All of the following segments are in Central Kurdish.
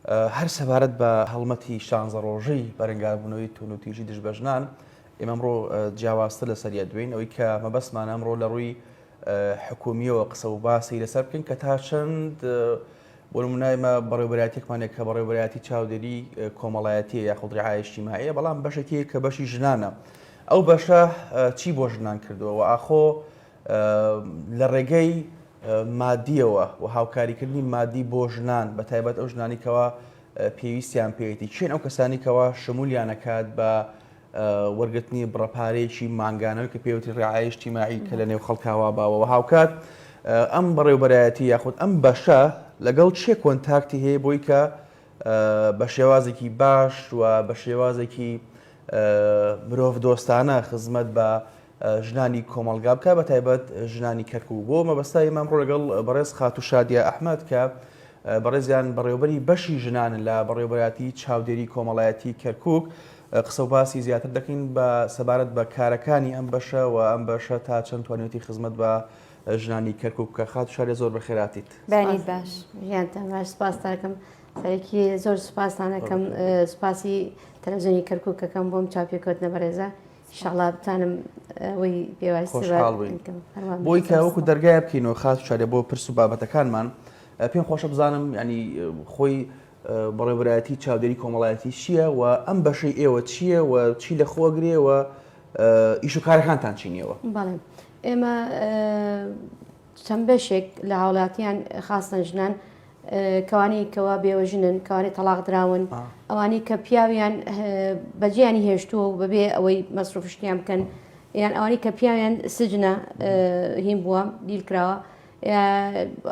هەر سەبارەت بە هەڵمەتی 16 ڕۆژەی بەرەنگاربوونەوەی تونوتیژی دژبەژنان ئێمە ئەمڕۆ جیاوازتر لەسەریە دوین ئەوەی کە مەبەستمان ئەمڕۆ لە ڕووی حکومیەوە قسە و باسی لەسەر بکەین کە تا چەند بۆ نمونایمە بەڕێوەبەرایەتێکمانێک کە بەڕێوەبەرایەتی چاودێری کۆمەڵایەتیە یاخود ڕعایە اجتیماعیە بەڵام بەشێکی کە بەشی ژنانە ئەو بەشە چی بۆ ژنان کردووە و ئاخۆ لە ڕێگەی مادیەوە و هاوکاریکردنی مادی بۆ ژنان بە تایبەت ئەو ژنانی کەەوە پێویستیان پێێتی چێن ئەو کەسانی کەەوە شمولیانەکات بە وەرگرتنی بڕەپارێکی ماگانەوەی کە پێوتی ڕعایە اجتیماعی کە لە نێو خەڵکاوا باوەوە هاوکات ئەم بەڕێوەبەرایەتی یاخود ئەم بەشە لەگەڵ چێ کۆنتاکتی هەیە بۆی کە بە شێوازێکی باش و بە شێوازێکی مرۆڤ دۆستانە خزمەت بە ژنانی کۆمەڵگا بکە بە تایبەت ژنانی کەرکوو بۆ مەبەستا ئێمە ڕۆ لەگەڵ بەڕێز خاتو شادیە ئەحمەد کە بەڕێزیان بەڕێوەبەری بەشی ژنان لە بەڕێوەبەرایەتی چاودێری کۆمەڵایەتی کەرکووک قسە و باسی زیاتر دەکەین بە سەبارەت بە کارەکانی ئەم بەشە و ئەم بەشە تا چەند توانێتی خزمەت بە ژنانی کەرکووک کە خاتو شادیە زۆر بەخێراتیت. بانیت باش ژیانتان باش سپاستان دەکەم سەرەکی زۆر سوپاستان دەکەم سوپاسی تەلەڤیزیۆنی کەرکووکەکەم بۆم چاپێککەوتنە بەڕێزە ئینشاڵڵا بتانم ئەوەی پێویستی بۆی کە وەکو دەرگایە بکەینەوە خاتو شادیە بۆ پرس و بابەتەکانمان پێم خۆشە بزانم ینی خۆی بەڕێوەبەرایەتی چاودێری کۆمەڵایەتی چییە و ئەم بەشەی ئێوە چییە و چی لە خۆگرێەوە ئیش و کارەکانتان چینیەوە؟ بەڵێ ئێمە چەند بەشێک لە هاوڵاتیان خاستن ژنان کەوانی کەوا بێوەژنن کەوانی تەلاق دراون ئەوانی کە پیاویان بەجیانی هێشتووە و بەبێ ئەوەی مەسروفشتیان بکەن یان ئەوانی کە پیاویان سجنە هین بووە دیرکراوە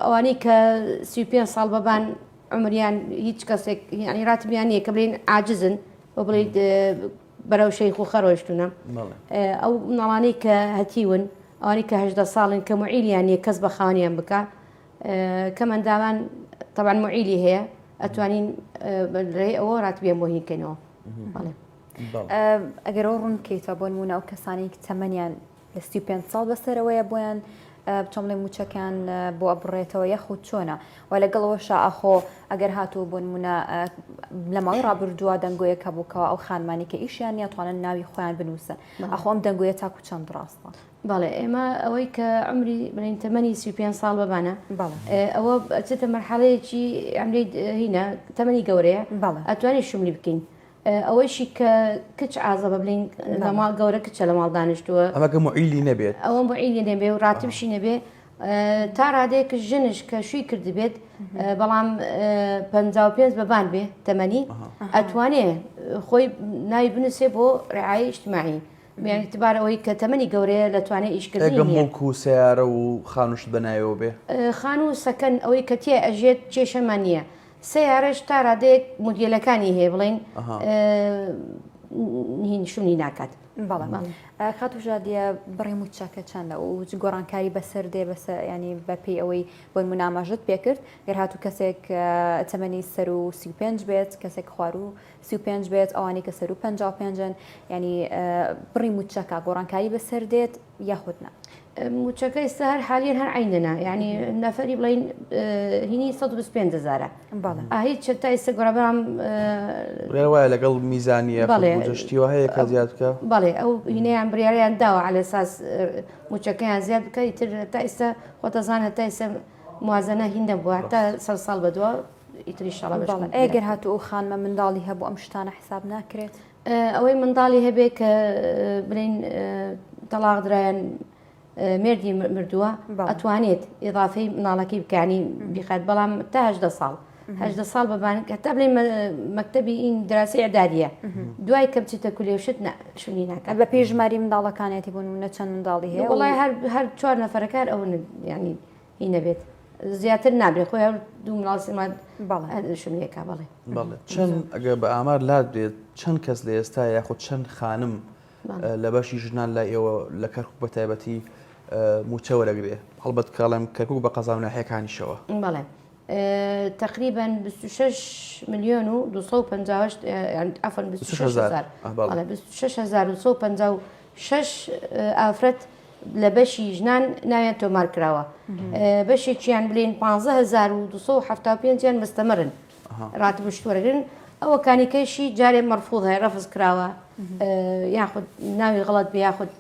ئەوانی کە 35 ساڵ بەبان عمریان هیچ کەسێک ینی ڕاتبیان نییە کە بڵێن عاجزن بۆ بڵێیت بەرەو شەیخ و خەڕۆشتونە ئەو ناڵانەی کە هەتیون ئەوانی کە 18 ساڵن کە معیلیان نیە کەس بە خاوەنیان بکە کە منداوان طبعا معیلی هەیە ئەتوانین ڕێ ئەوە ڕاتبیان بۆ هینکەنەوە. ئەگەر ئەو ڕوون بکەیتەوە بۆ نمونە ئەو کەسانی تەمەنیان لە 35 ساڵ بەسەرەوەیە بۆیان بچۆم لێ موچەکان بۆ ئەبڕێتەوە یەخود چۆنە و لەگەڵەوەشە ئاخۆ ئەگەر هاتووە بۆ نمونە لە ماوەی ڕابردووە دەنگۆیەکە بووکەوە ئەو خانمانی کە ئیشیان نیاتوانن ناوی خۆیان بنووسن ئەخۆ ئەم دەنگۆیە تاکو چەند ڕاستە؟ بەڵێ ئێمە ئەوەی کە عمری بڵین تەمەنی 35 ساڵ بەبانە ئەوە ئەچێتە مەرحەڵەیەکی ئەمری هینە تەمەنی گەورەیە ئەتوانێت شملی بکەین ئەوەیشی کە کچ ئازە بە بڵین لە ماڵ گەورە کچە لە ماڵ دانیشتووە ئەمەکە معیلی نەبێت ئەوە معیلی نەبێ و ڕاتبشی نەبێ تا ڕادەیەکە ژنش کە شووی کردی بێت بەڵام 55 بەبان بێ تەمەنی ئەتوانێ خۆی ناوی بنووسێ بۆ ڕعایە اجتیماعی میانتیبارەوەی کە تەمەنی گەورەیە لەتوانێت ئیشکردنی مڵک و سیارە و خانوشت بەنایەوە بێ خان و سەکەن ئەوەی کە تێ ئەژێت کێشەمان نییە سیارەش تا ڕادەیەک مدیلەکانی هەیە بڵێن هین شوونی ناکات. بەڵام خاتو شادیە بڕێ موچەکە چەندە و گۆڕانکاری بەسەر دێ بەسەر ینی بەپی ئەوەی بۆ مناماژت پێکرد گەر هاتوو کەسێک تەمەنی سەر و 35 بێت کەسێک خوار و 35 بێت ئەوانی کە سەر و 55 ینی بڕی موچەکە گۆڕانکاری بەسەر دێت یاخودنا موچەکە ئێستا هەر حالیان هەر عینەنا ینی نەفەری بڵین هینی 125,000 هیچ تا ئێستا گۆڕابام وایە لەگەڵ میزانیە جشتیوە هەیە کە زیاد بکە بەڵێ ئەو هینەیان بریاریان داوە على ئەساس موچەکەیان زیاد بکە ئیتر تا ئێستا خۆتەزان هەتا ئێستا موازنە هین نەبووە هەتا 100 ساڵ بەدووە ئیتر ئینشاڵڵا بەش ئەگەر هاتوو ئەو خانمە منداڵی هەبوو ئەم شتانە حساب ناکرێت ئەوەی منداڵی هەبێ کە بڵین تەلاق درایان مردی مردووە ئەتوانێت ئضافەی مناڵەکەی بکانی بیخات بەڵام تا 18 ساڵ 18 ساڵ بەبان هەتا بڵێن مەکتەبی ئین دراسی ئەعدادیە دوای کە بچیتە کولێوشت شوونی ناکات بە پێشماری منداڵەکانێتی بوون نە چەند منداڵی هەیە وڵای هەر 4 نەفەرەکار ئەو ینی هی نەبێت زیاتر نابێت خۆی دوو مناڵسیمان شوونیەکە بڵێ چەند ئەگە بە ئامار لات بێت چەند کەس لە ئێستا یاخود چەند خانم لە بەشی ژنان لای ئێوە لە کەرکووک بە تایبەتی موچە وەرەگرێ هەڵبەت کاڵم کەرکووک بە قەزاونەحەکانیشەوە بەڵێ تقریبا 26 ملیۆن و 250 26,256 ئافرەت لە بەشی ژنان ناویان تۆمار کراوە بەشێکیان بڵێن 15,275 مستەمرن راتب وەرگن ئەوە کانیکەیشی جارێ مەرفوض هەیە ڕەفز کراوە یاخود ناوی غڵەت بە یاخود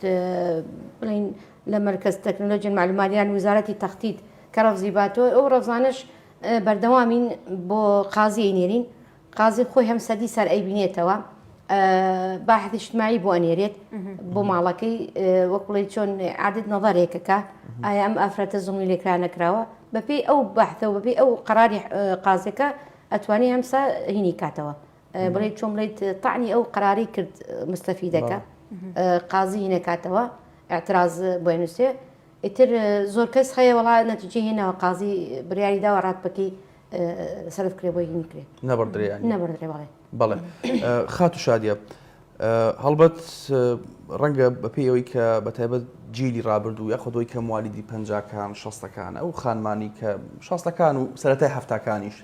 بڵین لە مرکز تەکنۆلۆژی معلوماتیان وزارەتی تەختیت کە ڕەفزی باتەوە ئەو ڕەفزانش بەردەوامین بۆ قازی نێرین قازی خۆی هەم سەدی سەر ئەیبینێتەوە باحث اجتماعی بۆ ئەنێرێت بۆ ماڵەکەی وەکوڵی چۆن عادت نەظەرێکەکە ئایا ئەم ئافرەتە زوڵمی لێکرا نەکراوە بەپێی ئەو بەحثەوە بەپێی ئەو قەراری قازەکە ئەتوانی ئەمسا هینی کاتەوە بڵێ چۆن بڵێیت تاعنی ئەو قەراری کرد مستەفیدەکە قازی هینەکاتەوە اعتراز بۆ نووسێ ئیتر زۆر کەس هەیە وڵا نەتیجە هێناوە قازی بڕیاری داوە ڕاتپەکەی سەرفکرێ بۆی هینکرێت نەبڕدرێ بەڵێ خات و شادیە هەڵبەت ڕەنگە بەپێی ئەوەی کە بەتایبەت جیلی ڕابردوو یاخۆدۆی کە موالیدی پەنجاکان شەستەکان ئەو خانمانی کە شەستەکان و سەرەتای هەفتاکانیش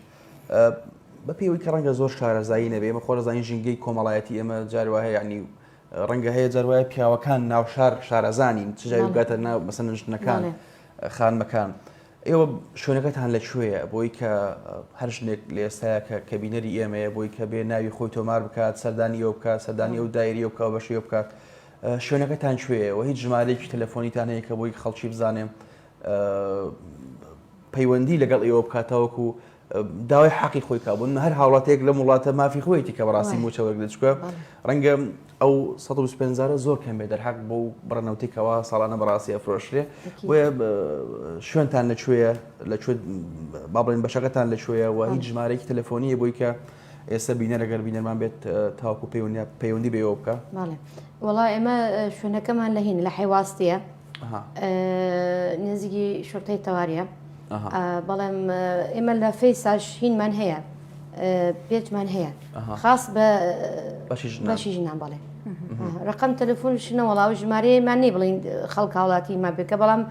بەپێی ئەوەی کە ڕەنگە زۆر شارەزایی نەبێ ئێمە خۆرەزانی ژینگەی کۆمەڵایەتی ئێمە جاروا هەیە ینی ڕەنگە هەیە جاروایە پیاوەکان ناو شارەزانین چجای گاتە ناو مەسەن ژنەکان خانمەکان ئێوە شوێنەکەتان لەکوێیە بۆی کە هەر ژنێک لە ئێستاە کە بینەری ئێمەیە بۆی کە بێ ناوی خۆی تۆمار بکات سەردانی ئەو بکات سەردانی ئەو دایری و بکە بەشی بکات شوێنەکەتان کوێیە و هیچ ژمارەیەکی تەلەفۆنیتان هەیە کە بۆی خەڵکی بزانێم پەیوەندی لەگەڵ ئێوە بکاتەوەکو داوای حەقی خۆی کابوون هەر هاوڵاتێک لە وڵاتە مافی خۆیەتی کە بەڕاستی موچەوەک دەچکە ڕەنگە ئەو 150 زۆر کەم بێ دەرحەق بۆ بڕەنەوتێکەوە ساڵانە بەڕاستی ئەفرۆشرێ وێ شوێنتان لەکوێیە لەکوێ با بڵێن بەشەکەتان لەکوێیە و هیچ ژمارەیەکی تەلەفۆنیە بۆی کە ئێستا بینە لەگەر بینەرمان بێت تاوەکو پەیوەندی بێەوە بکە وڵا ئێمە شوێنەکەمان لە هین لە حیواستیە نزیکی شورتەی تەواریە بەڵام ئێمە لە فەیساش هینمان هەیە پێچمان هەیە خاص بە بەشی ژنان بڵێ ڕقم تەلەفۆنشنە وەڵاو ژمارەیەمان نێ بڵین خەڵک هاوڵاتی ما بێکە بەڵام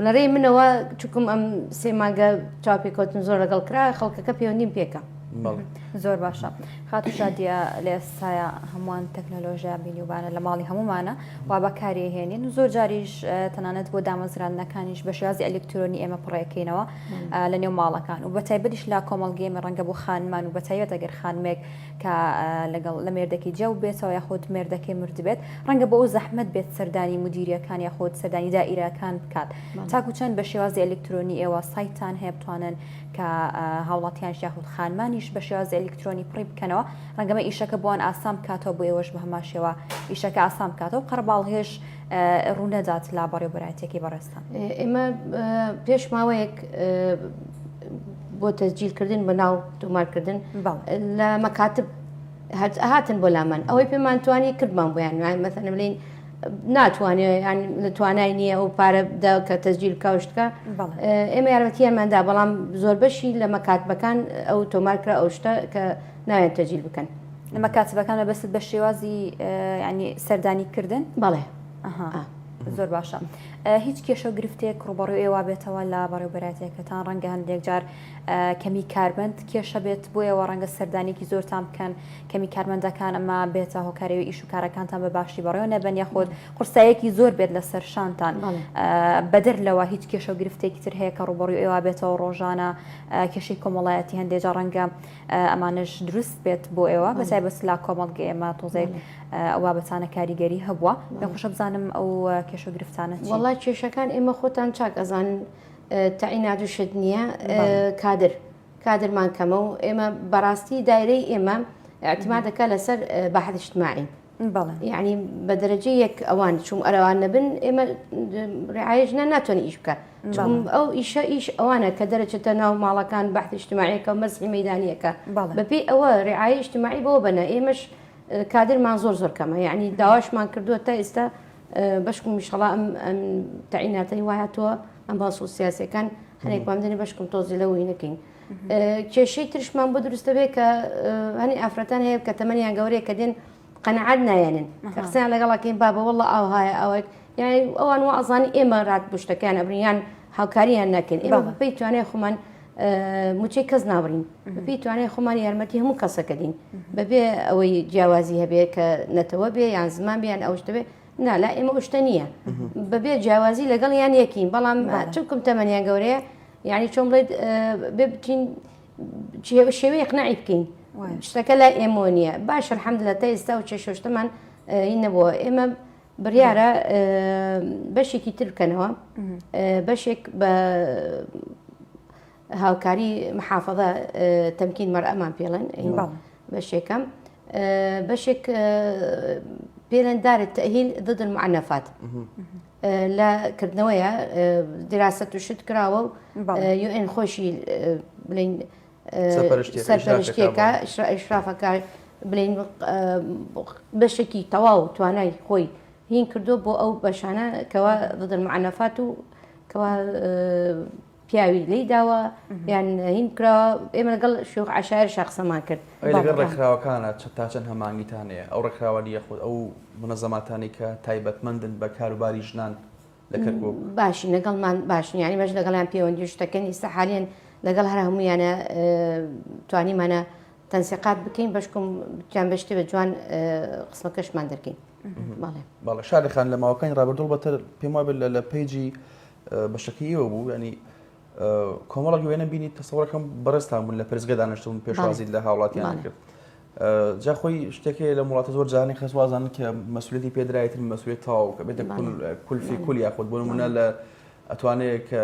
لەڕێی منەوە چکم ئەم سێ مانگە چاپێکوتن زۆر لەگەڵ کرا خەڵکەکە پەیوەندیم پێکە زۆر باشە خات و شادیە لە ئێستاە هەمووان تەکنۆلۆژیا بینیوبانە لە ماڵی هەمومانە وا بەکاری هێنین و زۆر جاریش تەنانەت بۆ دامەزراندنەکانیش بە شێوازی ئەلکترۆنی ئێمە پڕەکەینەوە لە نێو ماڵەکان و بەتایبەتیش لا کۆمەڵگەیمە ڕەنگە بۆ خانمان و بەتایبەت ئەگەر خانمێک کە لەگەڵ لە مێردەکەی جەو بێتەوە یاخود مێردەکەی مرد بێت ڕەنگە بۆ ئەو زەحمەت بێت سەردانی مدیریەکان یاخود سەردانی دائیرەکان بکات تاکو چەند بە شێوازی ئەلکترۆنی ئێوە سایتان هەیە بتوانن کە هاوڵاتیان یاخود خانمانیش بە شێوازی ئەلکترۆنی پڕی بکەنەوە ڕەنگەمە ئیشەکە بۆن ئاسام بکاتەوە بۆ ئێوەش بە هەماشەوە ئیشەکە ئاسام بکاتەوە قەرباڵهێش ڕوونەدات لا بەڕێوەبەرایەتێکی بەڕێستان ئێمە پێش ماوەیەک بۆ تەسجیلکردن بە ناو تۆمارکردن لە مەکاتب هاتن بۆ لامان ئەوەی پێمان توانی کردمان بۆیان مەثەن بڵین ناتوانێت لە توانای نییە ئەو پارەدا کە تەسجیل کاوشتکە ئێمە یارمەتیانماندا بەڵام زۆر بەشی لە مەکاتبەکان ئەو تۆمارکرا ئەو شتە کە ناوێت تەسجیل بکەن لە مەکاتبەکانە بەست بە شێوازی ینی سەردانی کردن بەڵێ زۆر باشە هیچ کێشە گرفتێک ڕوبەڕوو ئێوە بێتەوە لە بەڕێوەبەرایەتەکەتان ڕەنگە هەندێک جار کەمی کارمەند کێشە بێت بۆ ئێوە ڕەنگە سەردانێکی زۆرتان بکەن کەمی کارمەندەکان ئەمە بێتە هۆکارەوەی ئیش و کارەکانتان بە باشی بەڕێوە نەبن یاخۆت قورسایەکی زۆر بێت لە سەر شانتان بەدەر لەوە هیچ کێشە و گرفتێکی تر هەیە کە ڕوبەڕوو ئێوە بێتەوە ڕۆژانە کێشەی کۆمەڵایەتی هەندێک جار ڕەنگە ئەمانش دروست بێت بۆ ئێوە بەتایبەت لا کۆمەڵگە ئێمە تۆزێک ئەوە بەتانە کاریگەری هەبووە پێم خۆشە بزانم ئەو کێشە و گرفتانە وڵای کێشەکان ئێمە خۆتان چاک ئەزانن تەعینات و شت نییە کادرمان کەمە و ئێمە بەڕاستی دایرەی ئێمە اعتماد دەکات لەسەر بەحث اجتماعی یعنی بە دەرەجەی یەک ئەوان چوم ئەرەوان نەبن ئێمە ڕعایژنە ناتوانێت ئیش بکات ئەو ئیشە ئیش ئەوانە کە دەرەچێتە ناو ماڵەکان بەحث اجتماعیەکە و مەسحی مەیدانیەکە بەپێی ئەوە ڕعای اجتماعی بۆ بنە ئێمەش کادرمان زۆر کەمە یعنی داواشمان کردووە تا ئێستا بەشکم میشەڵا ئەم تەعیناتەی وایەتەوە ئەم باسو سیاسەکان هەنێک بامدنی بەشکم تۆزی لەوەی نەکەین کێشەی ترشمان بۆ دروستە بێ کە هەنی ئافرەتان هەیە کە تەمەنیان گەورەیە کە دێن قەنەعەت نایەنن قسەیان لەگەڵاکەین بابە وەڵڵە ئاو هایە ئەوەک یعنی ئەوان وا ئەزانی ئێمە ڕات بشتەکان ئەبریان هاوکاریان ناکەین ئێمە بەپێی توانێت خۆمان موچەی کەس ناڕین بەپێی توانێت خۆمان یارمەتی هەموو کەسەکە دین بەبێ ئەوەی جیاوازی هەبێ کە نەتەوە بێ یان زمان بیان ئەوشتە بێ نالا ئێمە شتە نییە بەبێ جیاوازی لەگەڵ یان یەکین بەڵام چکم تەمەنیان گەورەیە یعنی چۆن بڵێت بێ بچین شێوەیە قناعی بکەین شتەکە لای ئێمە نییە باش الحەمدلله تا ئێستا و چێشۆشتەمان هین نەبووە ئێمە بڕیارە بەشێکی تر بکەنەوە بەشێک بە هاوکاری محافظە تەمکین مەرئەمان پێڵێن بەشێکەکەم بەشێک پێڵێن دارت تەهیل ضد المعنەفات لە کردنەوەیە دراست و شت کراوە و UN خۆشی بڵین سەرپەرشتێکە ئیشرافەکە بڵین بەشێکی تەواو توانای خۆی هین کردو بۆ ئەو بەشانە کەوا ضد المعنەفات و کەوا پیاوی لی داوە یان هین کراوە ئێمە لەگەڵ شێخ عەشایر قسەمان کرد لەگەڵ ڕێکخراوەکانە تا چەند هەمانگیتان هەیە ئەو ڕێکخراوە یەخود ئەو منەزەماتانی کە تایبەتمەندن بە کاروباری ژنان لە کەرکووک باشی لەگەڵمان باشن یعنی بەش لەگەڵیان پەیوەندی شتەکەن ئێستا حالیان لەگەڵ هەر هەموویانە توانیمانە تەنسیقات بکەین بەشکم جان بەشتێ بە جوان قسمەکەشمان دەکەین باڵێ شاری خان لە ماوەکانی ڕابردوو بەتر پێم وابێت لە پیجی بەشەکەیەوە بوو ینی کۆمەڵێک وێنە بینی تەسەوڕەکەم بەڕێستان بوون لە پرزگە دانیشتبوون پێشوازی لە هاوڵاتیان کرد جا خۆی شتێکی لە وڵاتە زۆر جارانی خەسوازان کە مەسئولەتی پێدرایەتر مەسئولێت تاو کە بێتە کولفی کول یاخود بۆ نمونە لە ئەتوانێت کە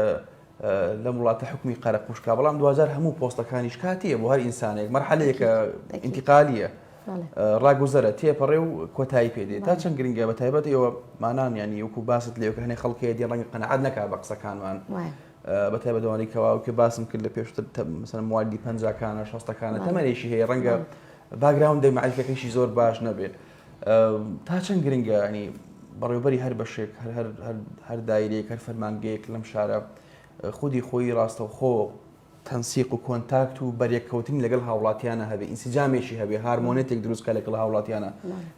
لە وڵاتە حکومی قەرە قوشکا بەڵام 2000 هەموو پۆستەکانیش کاتیە بۆ هەر ئینسانێک مەرحەلەیەکە ئینتیقالیە ڕاگوزەرە تێپەڕێ و کۆتایی پێدێت تا چەند گرنگە بە تایبەت ئێوە مانان ینی وەکو باست لێوە کە هەنێ خەڵکەیە دی ڕەنگە قەنەعات نەکا بە قسەکانمان بە تایبەتەوەی کەواو کە باسم کرد لە پێشتر مەسەڵەن موالی 50کانە 60کانە تەمەنێکی هەیە ڕەنگە باگراوندی معرفەکەیشی زۆر باش نەبێت تا چەند گرنگە ینی بەڕێوەبەری هەر بەشێک هەر دایرێک هەر فەرمانگەیەک لەم شارە خودی خۆی ڕاستەوخۆ تەنسیق و کۆنتاکت و بەرێککەوتنی لەگەڵ هاوڵاتیانە هەبێ ئینسیجامێکی هەبێ هارمۆنێتێک دروستکە لەگەڵ هاوڵاتیانە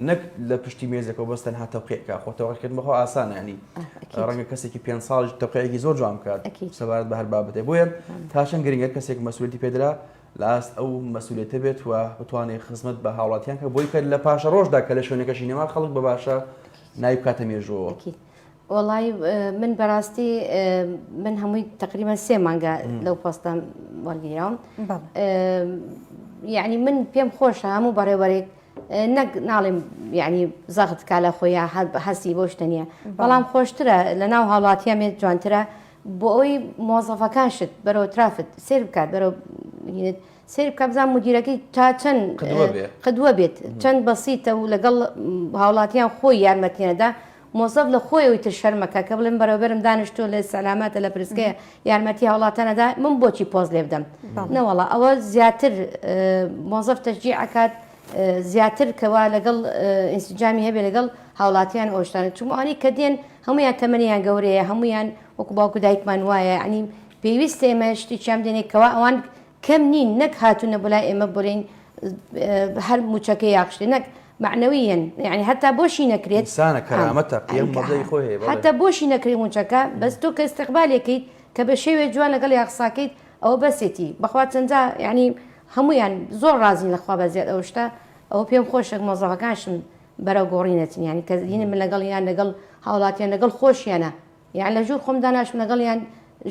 نەک لە پشتی مێزێکەوە بەستەن ها تەوقیعکە خۆتەوەکرد بەخۆ ئاسانە ینی ڕەنگە کەسێکی 5 ساڵی تەوقیعێکی زۆر جوان بکات سەبارەت بە هەر بابەتێ بۆیە تا چەند گرنگە کەسێک مەسئولەتی پێدرا لە ئاست ئەو مەسئولێتە بێت و بتوانێت خزمەت بە هاوڵاتیان کە بۆی کە لە پاشە ڕۆژدا کە لە شوێنەکەشی نێما خەڵک بە باشە ناوی بکاتە مێژووە وڵی من بەڕاستی من هەمووی تقریبا 3 مانگە لەو پۆستە وەرگیراوم یعنی من پێم خۆشە هەموو بەڕێوەرێک نەک ناڵێم یعنی زەخت کا لە خۆیان هەستی بۆ شتە نییە بەڵام خۆشترە لە ناو هاوڵاتیامێت جوانترە بۆ ئەوی مۆزەفەکان شت بەرەوە ترافت سێر بکات بەرەو سێر بکە بزان مدیرەکەی تا چەند قدووە بێت چەند بەسیتە و لەگەڵ هاوڵاتیان خۆی یارمەتیانەدا مۆزەف لە خۆیەوەی تر شەرمەکە کە بڵێن بەرەوبەرم دانیشتۆ لە سەلامەتە لە پرسکەیە یارمەتی هاوڵاتانەدا من بۆچی پۆز لێ بدەم نەوەڵە ئەوە زیاتر مۆزەف تەشجیع ئەکات زیاتر کەوا لەگەڵ ئینسیجامی هەبێ لەگەڵ هاوڵاتیان ئەوشتانە چونمانی کە دێن هەمویان تەمەنیان گەورەیە هەمویان وەکو باوکو دایکمان وایە ینی پێویستە ئێمە شتێکیان دێنێکەوە ئەوان کەم نین نەک هاتوونە بەلای ئێمە بڵێن هەر موچەکەی یاخشتێ نەک معنەویەن یعنی هەتا بۆشی نەکرێت هەتا بۆشی نەکرێت موچەکە بەس تۆ کە استقبالێکیت کە بە شێوێ جوان لەگەڵ یاقساکەیت ئەوە بەسێتی بەخوا چەندە ینی هەمویان زۆر ڕازین لەخوا بەزیێت ئەو شتە ئەوە پێم خۆشە مۆزەفەکانشم بەرەو گۆڕینەتن ینی کە دینە من لەگەڵ یان لەگەڵ هاوڵاتیان لەگەڵ خۆشیانە یان لە ژوور خۆم داناشم لەگەڵیان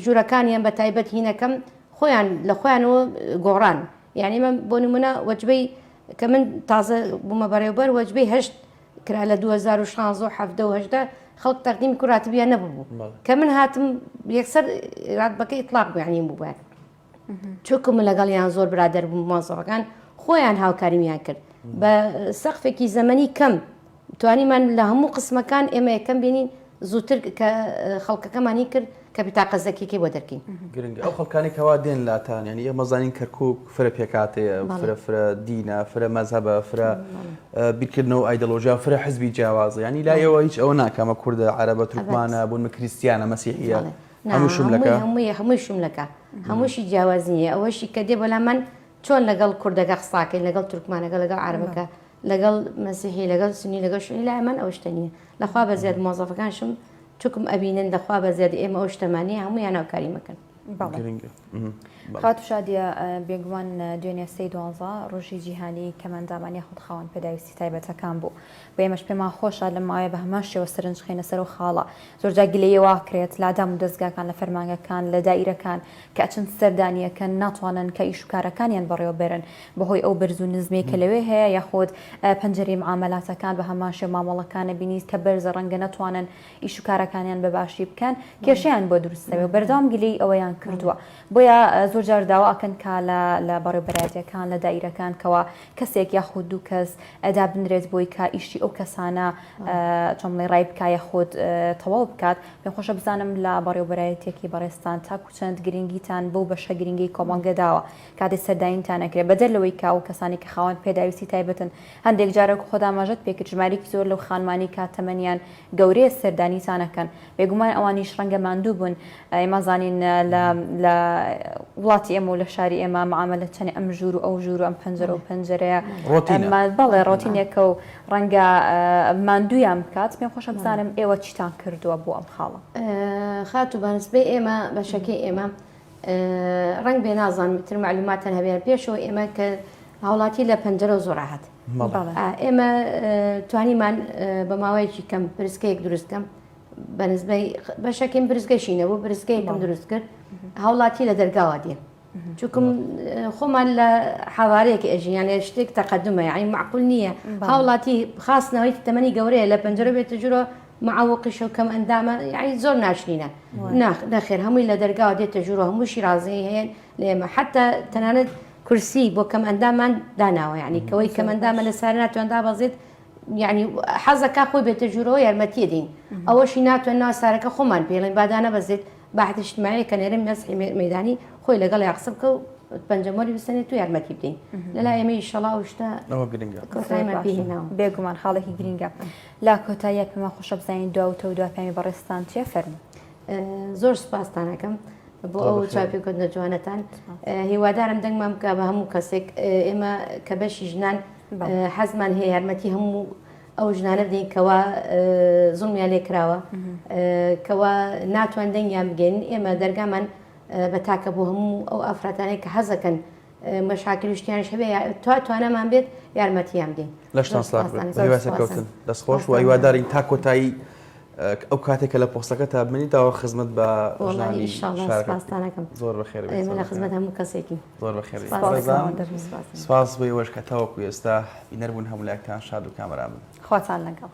ژوورەکانیان بە تایبەت هینەکەم خۆیان لە خۆیانەوە گۆڕان یعنی من بۆ نمونە وەجبەی کە من تازە بوومە بەڕێوبەر وەجبەی هەشت کرا لە 2016 خەڵک تەقدیمی کوراتبیان نەبوو کە من هاتم یەکسەر ڕاتبەکە ئیطلاق بیانیم بووە چۆکم لەگەڵیان زۆر برادەر بووم مۆزەفەکان خۆیان هاوکاریمیان کرد بە سەقفێکی زەمەنی کەم توانیمان لە هەموو قسمەکان ئێمە یەکەم بینین زووتر کە خەڵکەکەمانی کرد کە بیتاقە زەکیەکەی بۆ دەرکەین گرنگە ئەو خەڵکانی کەوا دێن لاتان ینی ئێمە زانین کەرکووک فرە پێکاتەیە فرە دینە فرە مەزهبە فرە بیرکردنەوە ئایدۆلۆژیا فرە حزبی جیاوازە ینی لایەوە هیچ ئەوە ناکەمە کوردە عەرەبە تورکمانە بوون کریستیانە مەسیحیە هەمووشم لەکە هەمووشی جیاوازنیە ئەوەشی کە دێ بەلا من چۆن لەگەڵ کوردەکە قساکەین لەگەڵ تورکمانەکە لەگەڵ عەرەبەکە لەگەڵ مەسیحی لەگەڵ سنی لەگەڵ شوێنی لای من ئەوە شتە نییە لەخوا بەزیاد مۆزەفەکانشم چکم ئەبینن دەخوا بە زیاد ئێمە ئەو شتەمانی هەمویان هاوکاری مەکەن خاتو شادیە بێگومان دوێنێ سەی 12 ڕۆژی جیهانی کەماندامان یاخود خاوەن پێداویستی تایبەتەکان بوو بۆ ئێمەش پێمان خۆشە لە ماوەیە بە هەمان شێوە سەرنج خێنە سەر و خاڵە زۆرجا گلەیەوە کرێت لادام و دەستگاکان لە فەرمانگەکان لە دایرەکان کە ئەچن سەردانیەکەن ناتوانن کە ئیش و کارەکانیان بەڕێوە بێرن بەهۆی ئەو بەرز و نزمێک کە لەوێ هەیە یاخود پەنجەرەی معاملاتەکان بە هەمان شێوە مامەڵەکانە بینیت کە بەرزە ڕەنگە نەتوانن ئیش و کارەکانیان بەباشی بکەن کێشەیان بۆ دروستەوە بەردەوام گلەی ئەوەیان کردووە بۆیە زۆر جار داوا ئەکەن کا لە بەڕێوەبەرایەتیەکان لە دایرەکان کەوا کەسێک یاخود دوو کەس ئەدا بنرێت بۆی کا ئیشی ئەو کەسانە چۆمڵی ڕای بکە یاخود تەواو بکات پێم خۆشە بزانم لە بەڕێوەبەرایەتێکی بەڕێستان تاکو چەند گرنگیتان بەو بەشە گرنگی کۆمەڵگەداوە کاتێک سەردانیتان ئەکرێت بەدەر لەوەی کا و کەسانی کە خاوەن پێداویستی تایبەتن هەندێک جارێک خۆدا ماژەت پێکرد ژمارەی زۆر لەو خانمانی کاتەمەنیان گەورەیە سەردانیتانەکەن بێگومان ئەوانیش ڕەنگە ماندوو بوون ئێمە زانین لە وڵاتی ئێمە و لە شاری ئێمە معاملە چەنی ئەم ژوور و ئەو ژوور و ئەم پەنجەرە و پەنجەرەیە بەڵێ ڕۆتینێکە و ڕەنگە ماندوویان بکات پێم خۆشە بزانم ئێوە چیتان کردووە بۆ ئەم خاڵە خاتو بەنسبەی ئێمە بەشەکەی ئێمە ڕنگ بێ نازانم تر معلوماتان هەبێت پێشەوە ئێمە کە هاوڵاتی لە پەنجەرە و زۆراحەت ئێمە توانیمان بە ماوەیەکی کەم پرسکەیەک دروستکەم بەنسبەی بەشەکەم برزگەشینە بۆ برزگەیەکم دروست کرد هاوڵاتی لە دەرگاوە دێن چونکم خۆمان لە حاوارەیەکی ئەژیان لە شتێک تەقەدمە یعنی معقول نییە هاوڵاتی خاستنەوەی تەمەنی گەورەیە لە پەنجەرە بێتە ژوورە معوقیش و کەم ئەندامە یعنی زۆر ناشرینە نەخێر هەمووی لە دەرگاوە دێتە ژوورە هەمووشی ڕازەی هەیە لە ئێمە حتا تەنانەت کورسی بۆ کەم ئەندامان داناوە یعنی کەوەی کەم ئەندامە لە سارە ناتواندا بەزێت یعنی حەزەکە خۆی بێتە ژوورەوە یارمەتیە دین ئەوەشی ناتوان ناو سارەکە خۆمان پێڵێن بادانە بەزێت باحث اجتماعی کە نێرم مەسحی مەیدانی خۆی لەگەڵ یاقسە بکە و پەنجەمۆری بستێنێت تو یارمەتی بدەین لەلا ئێمە ئینشەڵا و شتە بێگومان خاڵێکی گرینگە لا کۆتاییە پێمان خۆشە بزانین دواوتە و دوپامی بەڕێستان چێ فەرمو زۆر سوپاستانەکەم بۆ ئەو چاپێکۆتنە جوانەتان هیوادارم دەنگمان بکە بە هەموو کەسێک ئێمە کە بەشی ژنان حەزمان هەیە یارمەتی هەموو ئەو ژنانە بدەین کەوا زوڵمیان لێکراوە کەوا ناتوان دەنگیان بگەین ئێمە دەرگامان بە تاکە بۆ هەموو ئەو ئافراتانەی کە حەزەکەن مەشاکل شتیانش هەبێ توانەمان بێت یارمەتیان بدەین لەشتان سلاکەوتن دەستخۆش و هیوادارین تا کۆتایی ئەو کاتێکە لە پۆستەکە تا بمێنیتەوە خزمەت بە ژنانی شارەکەم زۆر بەخێر لە خزمەت هەموو کەسێکی زۆر بەخێر سپاس بۆ ئێوەش کە تاوەکو ئێستا بینەربوون هەموو لایەکتان شاد و کامەران بن خواتان لەگەڵ